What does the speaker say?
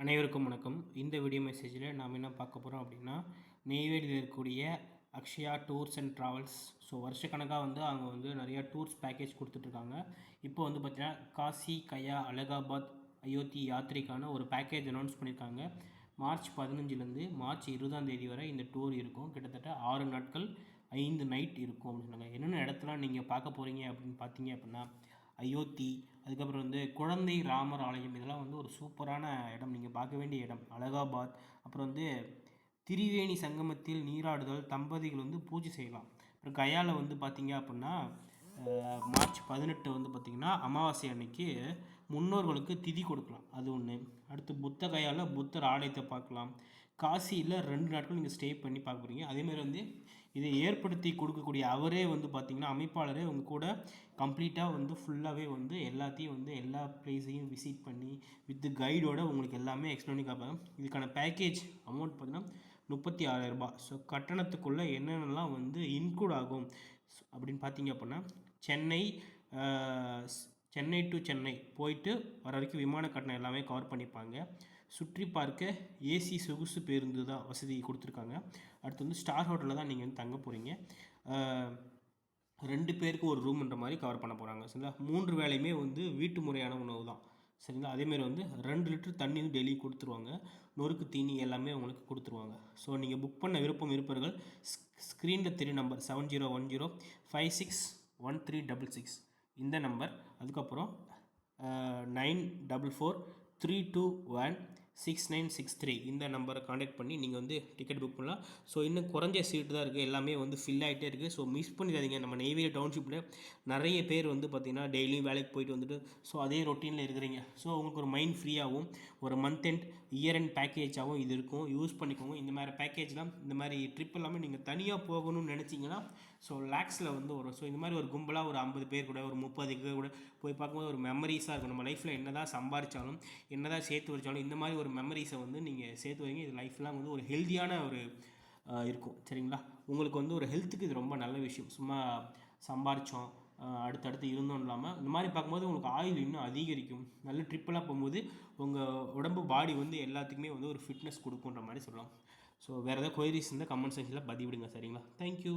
அனைவருக்கும் வணக்கம். இந்த வீடியோ மெசேஜில் நாம் என்ன பார்க்க போகிறோம் அப்படின்னா, நெய்வேலியில் இருக்கக்கூடிய Akshaya tours and travels. So வருஷக்கணக்காக அவங்க நிறையா டூர்ஸ் பேக்கேஜ் கொடுத்துட்ருக்காங்க. இப்போ பார்த்தீங்கன்னா காசி, கயா, அலகாபாத், அயோத்தி யாத்திரைக்கான ஒரு பேக்கேஜ் அனௌன்ஸ் பண்ணியிருக்காங்க. மார்ச் 15லேருந்து மார்ச் 20ஆம் வரை இந்த டூர் இருக்கும். கிட்டத்தட்ட 6 நாட்கள் 5 நைட் இருக்கும் அப்படின்னு சொன்னாங்க. என்னென்ன இடத்துலாம் நீங்கள் பார்க்க போகிறீங்க அப்படின்னு பார்த்தீங்க அப்படின்னா, அயோத்தி, அதுக்கப்புறம் குழந்தை ராமர் ஆலயம், இதெல்லாம் ஒரு சூப்பரான இடம், நீங்கள் பார்க்க வேண்டிய இடம். அலகாபாத், அப்புறம் திரிவேணி சங்கமத்தில் நீராடுதல், தம்பதிகள் பூஜை செய்யலாம். அப்புறம் கயாவில் பார்த்தீங்க அப்படின்னா மார்ச் 18 பார்த்திங்கன்னா அமாவாசை அன்னைக்கு முன்னோர்களுக்கு திதி கொடுக்கலாம், அது ஒன்று. அடுத்து புத்த கயாவில் புத்தர் ஆலயத்தை பார்க்கலாம். காசியில் 2 நாட்கள் நீங்கள் ஸ்டே பண்ணி பார்க்க போகிறீங்க. அதேமாதிரி இதை ஏற்படுத்தி கொடுக்கக்கூடிய அவரே பார்த்திங்கன்னா அமைப்பாளரே உங்கள் கூட கம்ப்ளீட்டாக ஃபுல்லாகவே எல்லாத்தையும் எல்லா பிளேஸையும் விசிட் பண்ணி வித் கைடோட உங்களுக்கு எல்லாமே எக்ஸ்பிளைன் பண்ணி காப்பாங்க. இதுக்கான பேக்கேஜ் அமௌண்ட் பார்த்திங்கன்னா 36,000 ரூபாய். ஸோ கட்டணத்துக்குள்ளே என்னென்னலாம் இன்க்ளூட் ஆகும் அப்படின்னு பார்த்தீங்க அப்படின்னா, சென்னை டு சென்னை போயிட்டு வர வரைக்கும் விமான கட்டணம் எல்லாமே கவர் பண்ணிப்பாங்க. சுற்றி பார்க்க ஏசி சொகுசு பேருந்து தான் வசதி கொடுத்துருக்காங்க. அடுத்து ஸ்டார் ஹோட்டலில் தான் நீங்கள் தங்க போகிறீங்க. 2 பேருக்கு ஒரு ரூம்ன்ற மாதிரி கவர் பண்ண போகிறாங்க. சரிங்களா? 3 வேளையுமே வீட்டு முறையான உணவு தான். சரிங்களா? அதேமாரி 2 லிட்டர் தண்ணி டெய்லி கொடுத்துருவாங்க. நொறுக்கு தீனி எல்லாமே உங்களுக்கு கொடுத்துருவாங்க. ஸோ நீங்கள் புக் பண்ண விருப்பம் இருப்பவர்கள் ஸ்க்ரீனில் தெரிய நம்பர் 7010561366 இந்த நம்பர், அதுக்கப்புறம் 9443216963 இந்த நம்பரை காண்டாக்ட் பண்ணி நீங்கள் டிக்கெட் புக் பண்ணலாம். ஸோ இன்னும் குறைஞ்ச சீட்டு தான் இருக்குது, எல்லாமே ஃபில் ஆகிட்டே இருக்குது. ஸோ மிஸ் பண்ணிடாதீங்க. நம்ம நெய்வேலி டவுன்ஷிப்பில் நிறைய பேர் பார்த்திங்கன்னா டெய்லியும் வேலைக்கு போயிட்டு ஸோ அதே ரொட்டீனில் இருக்கிறீங்க. ஸோ உங்களுக்கு ஒரு மைண்ட் ஃப்ரீயாகவும் ஒரு மந்த் எண்ட் இயர் எண்ட் பேக்கேஜாகவும் இது இருக்கும். யூஸ் பண்ணிக்கோங்க. இந்த மாதிரி பேக்கேஜ்லாம், இந்த மாதிரி ட்ரிப் எல்லாமே நீங்கள் தனியாக போகணும்னு நினச்சிங்கன்னா ஸோ லேக்ஸில் வரும். ஸோ இந்த மாதிரி ஒரு கும்பலாக ஒரு 50 பேர் கூட, ஒரு 30 பேர் கூட போய் பார்க்கும்போது ஒரு மெமரிஸாக இருக்கும். நம்ம லைஃப்பில் என்ன தான் சம்பாதிச்சாலும், என்ன தான் சேர்த்து வச்சாலும், இந்த மாதிரி ஒரு மெமரிஸை நீங்கள் சேர்த்து வைங்க. இது லைஃப்லாம் ஒரு ஹெல்த்தியான ஒரு இருக்கும். சரிங்களா? உங்களுக்கு ஒரு ஹெல்த்துக்கு இது ரொம்ப நல்ல விஷயம். சும்மா சம்பாரித்தோம் அடுத்தடுத்து இருந்தோம் இல்லாமல் இந்த மாதிரி பார்க்கும்போது உங்களுக்கு ஆயுள் இன்னும் அதிகரிக்கும். நல்ல ட்ரிப்பெல்லாம் போகும்போது உங்கள் உடம்பு பாடி எல்லாத்துக்குமே ஒரு ஃபிட்னஸ் கொடுக்குன்ற மாதிரி சொல்லலாம். ஸோ வேறு ஏதாவது கொயரிஸ் இருந்தால் கமெண்ட் செக்ஷனில் பதிவிடுங்க. சரிங்களா? தேங்க்யூ.